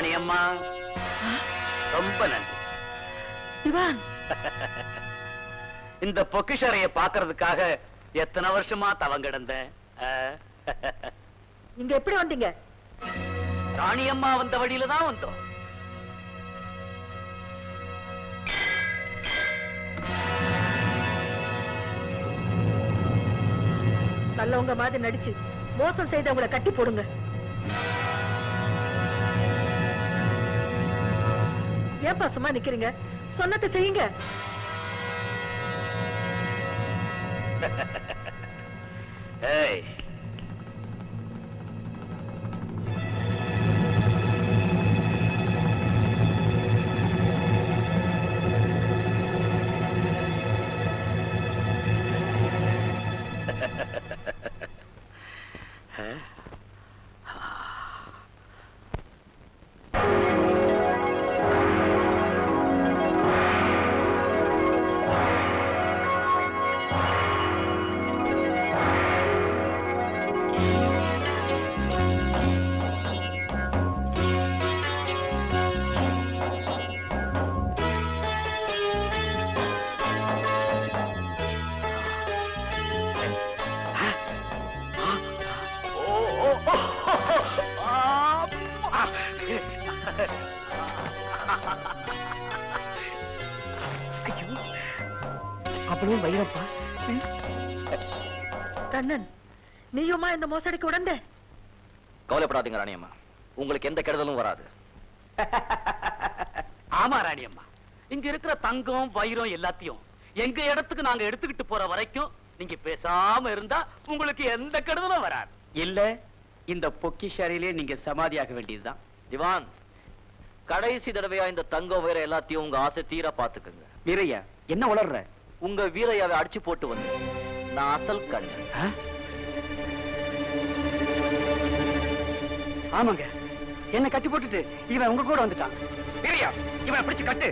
ராணி அம்மா, ரொம்ப நன்றி. திவான், இந்த பொக்கிஷறைய பாக்குறதுக்காக எத்தனை வருஷமா தவம் கிடந்தேன். நீங்க எப்படி வந்தீங்க? ராணி அம்மா வந்த வழியில தான் வந்தோம். நல்லவங்க மாதிரி நடிச்சு மோசம் செய்தவங்களை கட்டி போடுங்க. ஏப்பா சும்மா நிக்கிறீங்க? சொன்னதை செய்யுங்க. ஏய், அப்படியும் வைரப்பா. கண்ணன், நீயுமா இந்த மோசடிக்கு உடந்த? கவலைப்படாதீங்க ராணியம்மா, உங்களுக்கு எந்த கெடுதலும் வராது. ஆமா ராணி அம்மா, இங்க இருக்கிற தங்கம் வைரம் எல்லாத்தையும் எங்க இடத்துக்கு நாங்க எடுத்துக்கிட்டு போற வரைக்கும் நீங்க பேசாம இருந்தா உங்களுக்கு எந்த கெடுதலும் வராது. இல்ல, இந்த பொக்கிஷாரிலே நீங்க சமாதியாக வேண்டியதுதான். திவான், கடைசி தடவையா இந்த தங்கம் வைரம் எல்லாத்தையும் உங்க ஆசை தீர பாத்துக்குங்க. வீரையா, என்ன வளர்ற? உங்க வீரையாவை அடிச்சு போட்டு வந்து நான் அசல் கண்ணு. ஆமாங்க, என்ன கட்டி போட்டுட்டு இவன் உங்க கூட வந்துட்டான். வீரையா, இவனை பிடிச்சு கட்டு.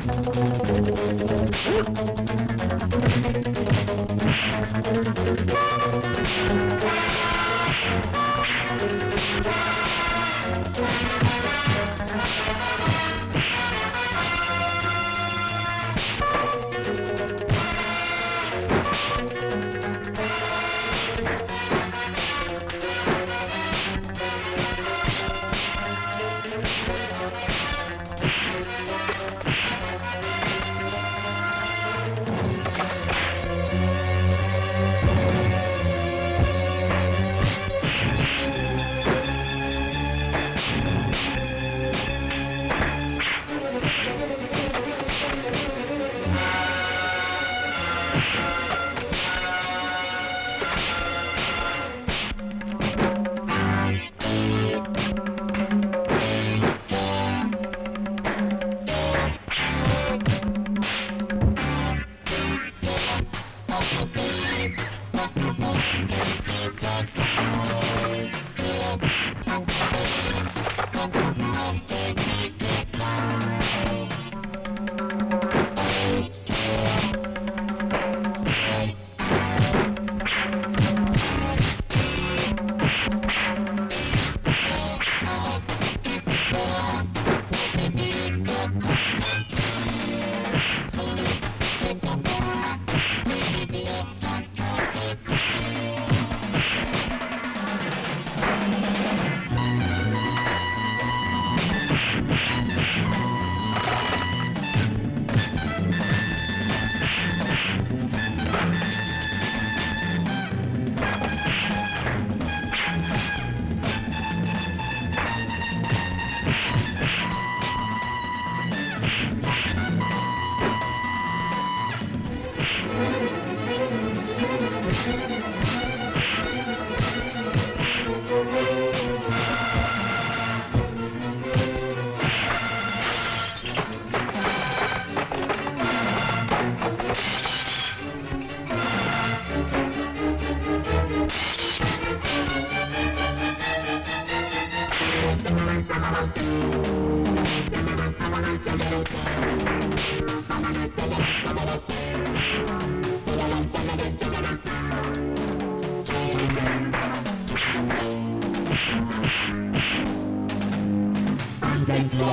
ஐயோ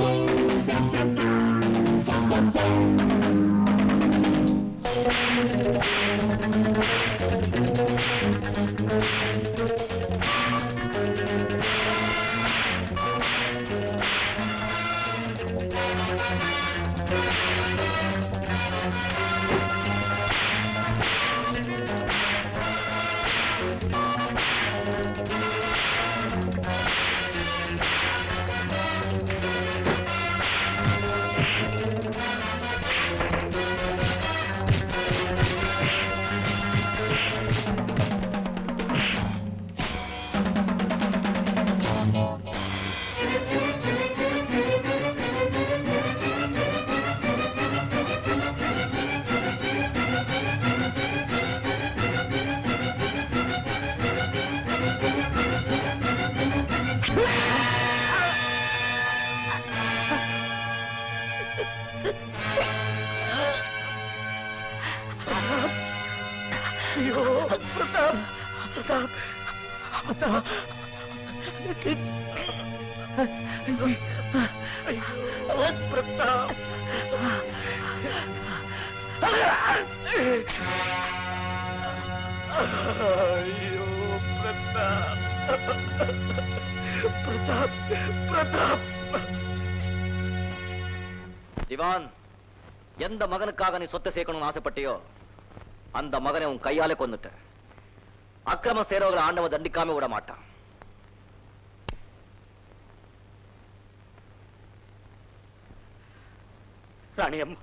பிரதாப், பிரதாப், பிரதாப். ஐயோ பிரதாப். ஐயோ பிரதாப், பிரதாப், பிரதாப். திவான், எந்த மகனுக்காக நீ சொத்தை சேர்க்கணும்னு ஆசைப்பட்டியோ அந்த மகனை உன் கையாலே கொன்னுட்ட. அக்கிரமம் செய்றவங்களை ஆண்டவன் தண்டிக்காம விட மாட்டான். ராணி அம்மா,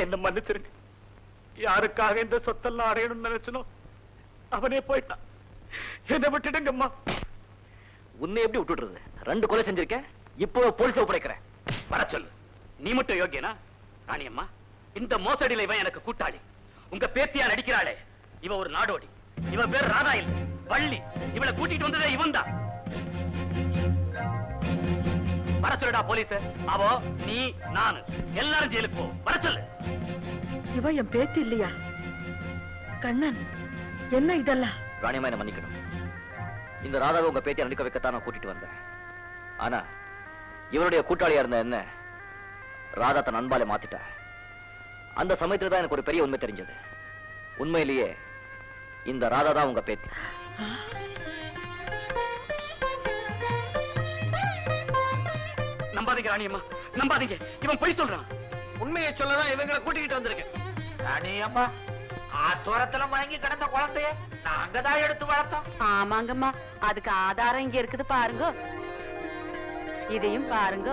என்ன மன்னிச்சிருங்க. யாருக்காக இந்த சொத்தெல்லாம் அடையணும்னு நினைச்சனோ அவனே போயிட்டான். என்ன விட்டுடுங்க அம்மா. உன்னை எப்படி விட்டுடுறது? 2 கொலை செஞ்சிருக்க, இப்போ போலீஸ் ஒப்படைக்கிறேன். வர சொல்லு. நீ மட்டும் யோகியனா? ராணி அம்மா, இந்த மோசடியில இவன் எனக்கு கூட்டாளி. உங்க பேத்தியா நடிக்கிறாளே, இவ ஒரு நாடோடி. இவ பேர் ராதா இல்ல, வள்ளி. இவளை கூட்டிட்டு வந்ததே இவன் தான். வர சொல்லுடா போலீஸ். அவோ, நீ, நானு எல்லாரும் ஜெயிலுக்கு போ. வர சொல்லு. இவ என் பேத்தி இல்லையா? கண்ணன், என்ன இதெல்லாம்? ராணியம்மா, என்ன மன்னிக்கணும். இந்த ராதாவை உங்க பேத்தியை நடிக்க வைக்கத்தான் நான் கூட்டிட்டு வந்தேன். ஆனா இவருடைய கூட்டாளியா இருந்த என்ன ராதா தன் அன்பாலே மாத்திட்டா. அந்த சமயத்துல தான் எனக்கு ஒரு பெரிய உண்மை தெரிஞ்சது. உண்மையிலேயே இந்த ராதா தான் உங்க பேத்தி. நம்பாதீங்க ராணியம்மா, நம்பாதீங்க. இவன் பொய் சொல்றான். உண்மையை சொல்லதான் இவங்களை கூட்டிக்கிட்டு வந்திருக்கேன். ராணி அம்மா, ஆத்தோரத்துல மயங்கி கிடந்த குழந்தைய நாங்க தான் எடுத்து வளர்த்தோம். ஆமாங்கம்மா, அதுக்கு ஆதாரம் இங்க இருக்குது பாருங்க. இதையும் பாருங்க.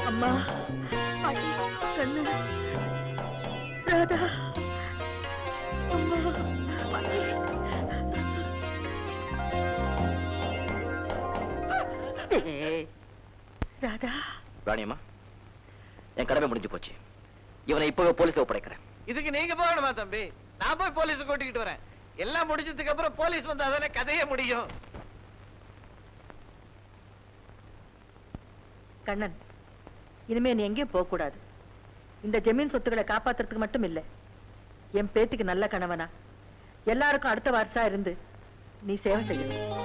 அம்மா, கண்ணன், ராதா, அம்மா, ராதா. ராணியம்மா, என் கடமை முடிஞ்சு போச்சு. இவனை இப்பவே போலீஸ்ல ஒப்படைக்கிறேன். இதுக்கு நீங்க போகணுமா தம்பி? நான் போய் போலீஸ் கூட்டிக்கிட்டு வரேன். எல்லாம் முடிஞ்சதுக்கு அப்புறம் போலீஸ் வந்து அதானே கதையே முடியும். கண்ணன், இனிமே நீ எங்கேயும் போக கூடாது. இந்த ஜமீன் சொத்துக்களை காப்பாத்துறதுக்கு மட்டும் இல்ல, என் பேத்திக்கு நல்ல கணவனா எல்லாருக்கும் அடுத்த வாரிசா இருந்து நீ சேவை செய்யணும்.